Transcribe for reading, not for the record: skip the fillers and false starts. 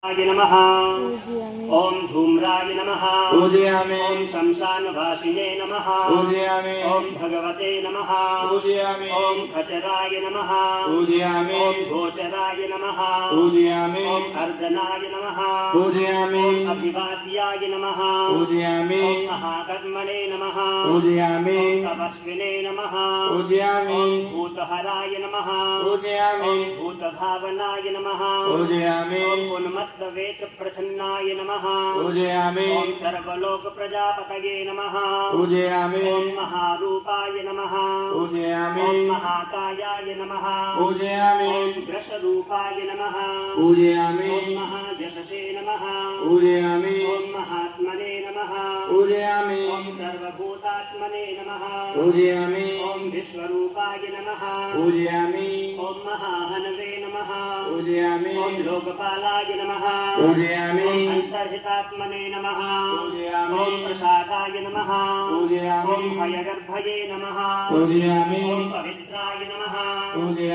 नमः। ओम धूम्राय नमः। पूजयामि। ओम शमशानवासिने नमः। पूजयामि। ओम भगवते नमः। पूजयामि। ओम खचराय नमः। पूजयामि। ओम गोचराय नमः। पूजयामि। ओम अर्दनाय नमः। पूजयामि। ओम अभिवाद्याय नमः। पूजयामि। ओम महाकर्मणे नमः। पूजयामि। ओम तपस्विने नमः। पूजयामि। ओम भूतहराय नमः। पूजयामि। ओम भूतभावनाय नमः। पूजयामि। ओम उन्मत्तवेच प्रसन्नाय नमः। पूजयामि। ओम सर्वलोक प्रजापतये नमः। पूजयामि। ओम महारूपाय नमः। पूजयामि। ओम महाकायाय नमः। पूजयामि। ओम ग्रसरूपाय नमः। पूजयामि। ओम महायशसे नमः। पूजयामि। ओम महात्मने नमः। पूजयामि। ओम सर्वभूतात्मने नमः। पूजयामि। ओम विश्वरूपाय नमः। पूजयामि। ओम महाहनवे नमः। पूजयामि। ओम लोकपालाय नमः। पूजयामि। ओम अंतर्हितात्मने नमः। पूजयामि। ओम प्रसादाय नमः। पूजयामि। ओम भयगर्भये नमः। पूजयामि। ओम पवित्राय नमः। पूजयामि।